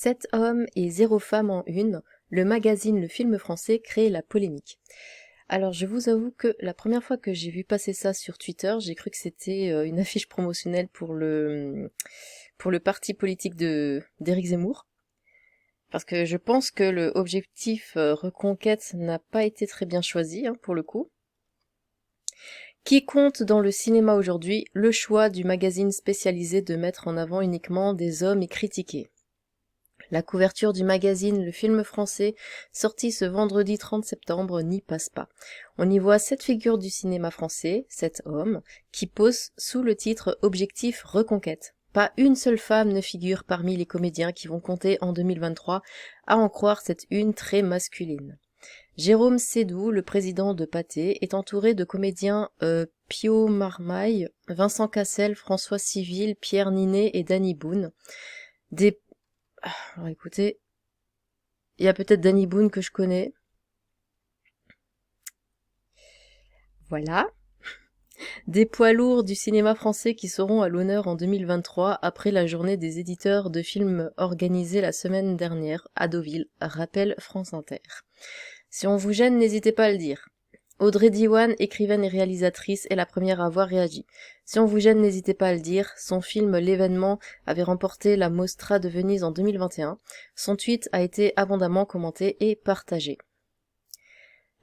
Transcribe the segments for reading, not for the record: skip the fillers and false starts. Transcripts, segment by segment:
Sept hommes et zéro femme en une, le magazine Le Film Français crée la polémique. Alors je vous avoue que la première fois que j'ai vu passer ça sur Twitter, j'ai cru que c'était une affiche promotionnelle pour le parti politique d'Éric Zemmour. Parce que je pense que le objectif Reconquête n'a pas été très bien choisi, pour le coup. Qui compte dans le cinéma aujourd'hui le choix du magazine spécialisé de mettre en avant uniquement des hommes et critiqués. La couverture du magazine Le Film Français, sorti ce vendredi 30 septembre, n'y passe pas. On y voit 7 figures du cinéma français, 7 hommes, qui posent sous le titre Objectif Reconquête. Pas une seule femme ne figure parmi les comédiens qui vont compter en 2023, à en croire cette une très masculine. Jérôme Sédou, le président de Pathé, est entouré de comédiens Pio Marmaille, Vincent Cassel, François Civil, Pierre Ninet et Danny Boone. Alors écoutez, il y a peut-être Danny Boone que je connais. Voilà. Des poids lourds du cinéma français qui seront à l'honneur en 2023 après la journée des éditeurs de films organisée la semaine dernière à Deauville, rappelle France Inter. Si on vous gêne, n'hésitez pas à le dire. Audrey Diwan, écrivaine et réalisatrice, est la première à avoir réagi. Si on vous gêne, n'hésitez pas à le dire. Son film L'événement avait remporté la Mostra de Venise en 2021. Son tweet a été abondamment commenté et partagé.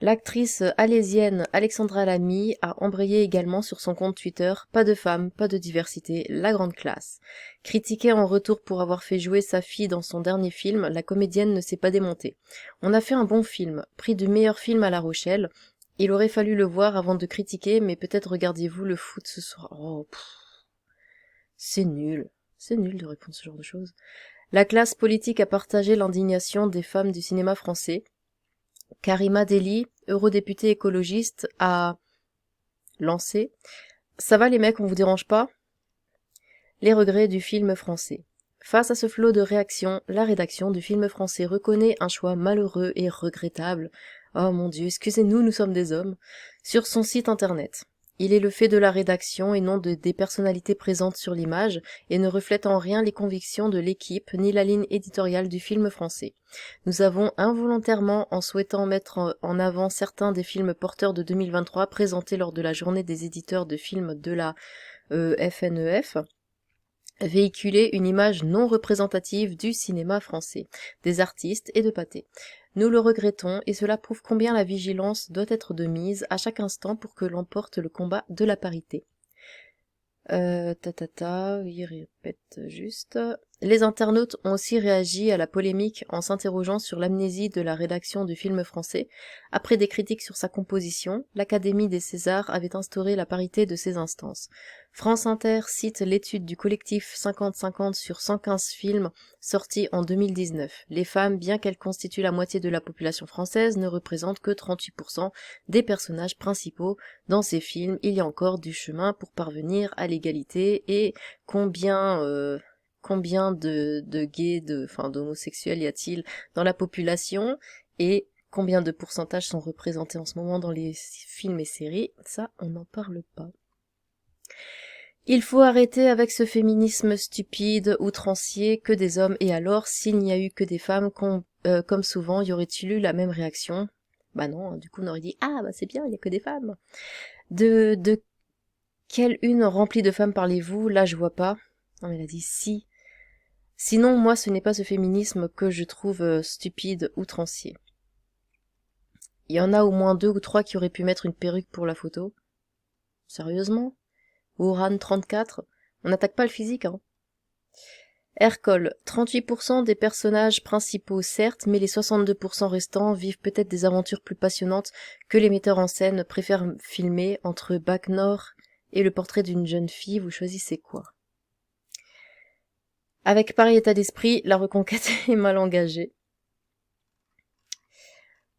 L'actrice alésienne Alexandra Lamy a embrayé également sur son compte Twitter « Pas de femmes, pas de diversité, la grande classe ». Critiquée en retour pour avoir fait jouer sa fille dans son dernier film, la comédienne ne s'est pas démontée. « On a fait un bon film, prix du meilleur film à La Rochelle. Il aurait fallu le voir avant de critiquer, mais peut-être regardiez-vous le foot ce soir. » Oh, c'est nul de répondre ce genre de choses. La classe politique a partagé l'indignation des femmes du cinéma français. Karima Deli, eurodéputée écologiste, a lancé « Ça va les mecs, on vous dérange pas ?» Les regrets du film français. Face à ce flot de réactions, la rédaction du film français reconnaît un choix malheureux et regrettable. Oh mon Dieu, excusez-nous, nous sommes des hommes. Sur son site internet. Il est le fait de la rédaction et non des personnalités présentes sur l'image et ne reflète en rien les convictions de l'équipe ni la ligne éditoriale du film français. Nous avons involontairement, en souhaitant mettre en avant certains des films porteurs de 2023 présentés lors de la journée des éditeurs de films de la FNEF, véhiculé une image non représentative du cinéma français, des artistes et de Pathé. Nous le regrettons et cela prouve combien la vigilance doit être de mise à chaque instant pour que l'emporte le combat de la parité. Il répète juste. Les internautes ont aussi réagi à la polémique en s'interrogeant sur l'amnésie de la rédaction du film français. Après des critiques sur sa composition, l'Académie des Césars avait instauré la parité de ses instances. France Inter cite l'étude du collectif 50-50 sur 115 films sortis en 2019. Les femmes, bien qu'elles constituent la moitié de la population française, ne représentent que 38% des personnages principaux. Dans ces films, il y a encore du chemin pour parvenir à l'égalité et combien de gays, d'homosexuels y a-t-il dans la population et combien de pourcentages sont représentés en ce moment dans les films et séries, ça on n'en parle pas. Il faut arrêter avec ce féminisme stupide, outrancier, que des hommes, et alors, s'il n'y a eu que des femmes, comme souvent, y aurait-il eu la même réaction? Bah non, du coup on aurait dit « Ah, bah c'est bien, il n'y a que des femmes !» De quelle une remplie de femmes parlez-vous? Là, je vois pas. Non, mais elle a dit « Si ». Sinon, moi, ce n'est pas ce féminisme que je trouve stupide, outrancier. Il y en a au moins 2 ou 3 qui auraient pu mettre une perruque pour la photo. Sérieusement? Ouran 34, on n'attaque pas le physique, hein. Hercole, 38% des personnages principaux, certes, mais les 62% restants vivent peut-être des aventures plus passionnantes que les metteurs en scène préfèrent filmer. Entre Bac Nord et le portrait d'une jeune fille, vous choisissez quoi? Avec pareil état d'esprit, la reconquête est mal engagée.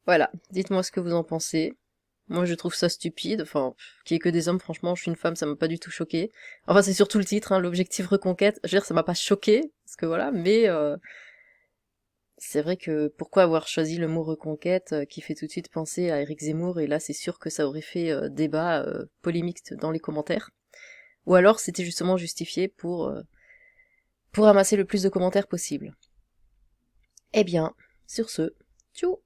Voilà, dites-moi ce que vous en pensez. Moi, je trouve ça stupide. Enfin, qu'il y ait que des hommes, franchement, je suis une femme, ça m'a pas du tout choqué. Enfin, c'est surtout le titre, hein, l'objectif reconquête. Je veux dire, ça m'a pas choqué, parce que voilà, mais c'est vrai que pourquoi avoir choisi le mot reconquête qui fait tout de suite penser à Éric Zemmour, et là, c'est sûr que ça aurait fait débat, polémique dans les commentaires. Ou alors, c'était justement justifié pour amasser le plus de commentaires possible. Eh bien, sur ce, tchou!